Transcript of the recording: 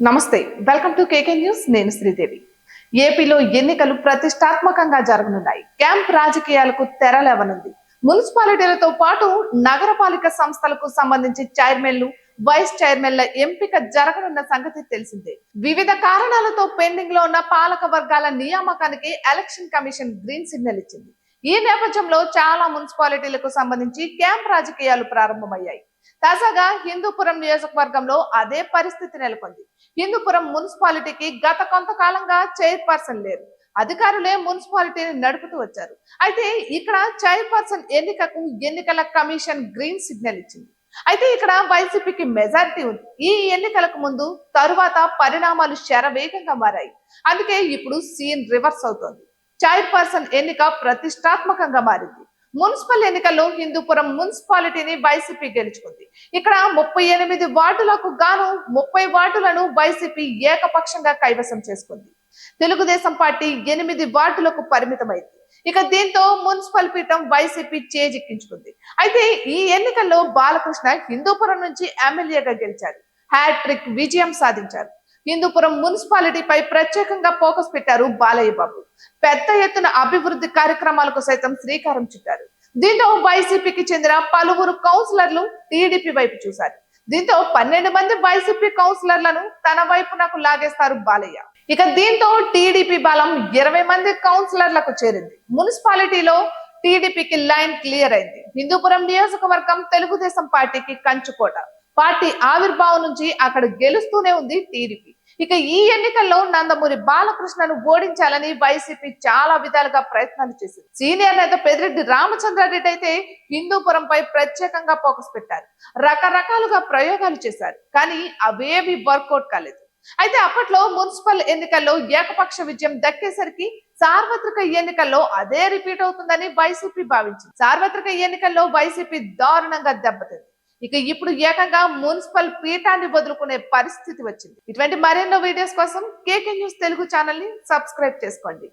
నమస్తే, welcome to KK news. నేను శ్రీదేవి. ఏపీలో ఎన్నికలు ప్రతిష్టాత్మకంగా జరగనున్నాయి. క్యాంప్ రాజకీయాలకు తెరలేవనుంది. మున్సిపాలిటీలతో పాటు నగరపాలిక సంస్థలకు సంబంధించి చైర్మన్లు, వైస్ చైర్మన్ల ఎంపిక జరగనున్న సంగతి తెలిసిందే. వివిధ కారణాలతో పెండింగ్ లో ఉన్న పాలక వర్గాల నియామకానికి ఎలక్షన్ కమిషన్ గ్రీన్ సిగ్నల్ ఇచ్చింది. ఈ నేపథ్యంలో చాలా మున్సిపాలిటీలకు సంబంధించి క్యాంప్ రాజకీయాలు ప్రారంభమయ్యాయి. తాజాగా హిందూపురం నియోజకవర్గంలో అదే పరిస్థితి నెలకొంది. హిందూపురం మున్సిపాలిటీకి గత కొంతకాలంగా చైర్పర్సన్ లేరు. అధికారులే మున్సిపాలిటీని నడుపుతూ వచ్చారు. అయితే ఇక్కడ చైర్పర్సన్ ఎన్నికకు ఎన్నికల కమిషన్ గ్రీన్ సిగ్నల్ ఇచ్చింది. అయితే ఇక్కడ వైసీపీకి మెజారిటీ ఉంది. ఈ ఎన్నికలకు ముందు తరువాత పరిణామాలు శరవేగంగా మారాయి. అందుకే ఇప్పుడు సీన్ రివర్స్ అవుతోంది. చైర్పర్సన్ ఎన్నిక ప్రతిష్టాత్మకంగా మారింది. మున్సిపల్ ఎన్నికల్లో హిందూపురం మున్సిపాలిటీని వైసీపీ గెలుచుకుంది. ఇక్కడ 38 వార్డులకు గాను 30 వార్డులను వైసీపీ ఏకపక్షంగా కైవసం చేసుకుంది. తెలుగుదేశం పార్టీ 8 వార్డులకు పరిమితమైంది. ఇక దీంతో మున్సిపల్ పీఠం వైసీపీ చేజిక్కించుకుంది. అయితే ఈ ఎన్నికల్లో బాలకృష్ణ హిందూపురం నుంచి ఎమ్మెల్యేగా గెలిచారు. హ్యాట్రిక్ విజయం సాధించారు. హిందూపురం మున్సిపాలిటీపై ప్రత్యేకంగా ఫోకస్ పెట్టారు బాలయ్య బాబు. పెద్ద ఎత్తున అభివృద్ధి కార్యక్రమాలకు సైతం శ్రీకారం చుట్టారు. దీంతో వైసీపీకి చెందిన పలువురు కౌన్సిలర్లు టీడీపీ వైపు చూశారు. దీంతో 12 మంది వైసీపీ కౌన్సిలర్లను తన వైపునకు లాగేస్తారు బాలయ్య. ఇక దీంతో టీడీపీ బలం 20 మంది కౌన్సిలర్లకు చేరింది. మున్సిపాలిటీలో టీడీపీకి లైన్ క్లియర్ అయింది. హిందూపురం నియోజకవర్గం తెలుగుదేశం పార్టీకి కంచుకోట. పార్టీ ఆవిర్భావం నుంచి అక్కడ గెలుస్తూనే ఉంది టీడీపీ. ఇక ఈ ఎన్నికల్లో నందమూరి బాలకృష్ణను ఓడించాలని వైసీపీ చాలా విధాలుగా ప్రయత్నాలు చేసింది. సీనియర్ నేత పెద్దిరెడ్డి రామచంద్రారెడ్డి అయితే హిందూపురంపై ప్రత్యేకంగా ఫోకస్ పెట్టారు. రకరకాలుగా ప్రయోగాలు చేశారు. కానీ అవేవి వర్కౌట్ కాలేదు. అయితే అప్పట్లో మున్సిపల్ ఎన్నికల్లో ఏకపక్ష విజయం దక్కేసరికి సార్వత్రిక ఎన్నికల్లో అదే రిపీట్ అవుతుందని వైసీపీ భావించింది. సార్వత్రిక ఎన్నికల్లో వైసీపీ దారుణంగా దెబ్బతింది. ఇక ఇప్పుడు ఏకంగా మున్సిపల్ పీఠాన్ని వదులుకునే పరిస్థితి వచ్చింది. ఇటువంటి మరెన్నో వీడియోస్ కోసం కేకే న్యూస్ తెలుగు ఛానల్ ని సబ్స్క్రైబ్ చేసుకోండి.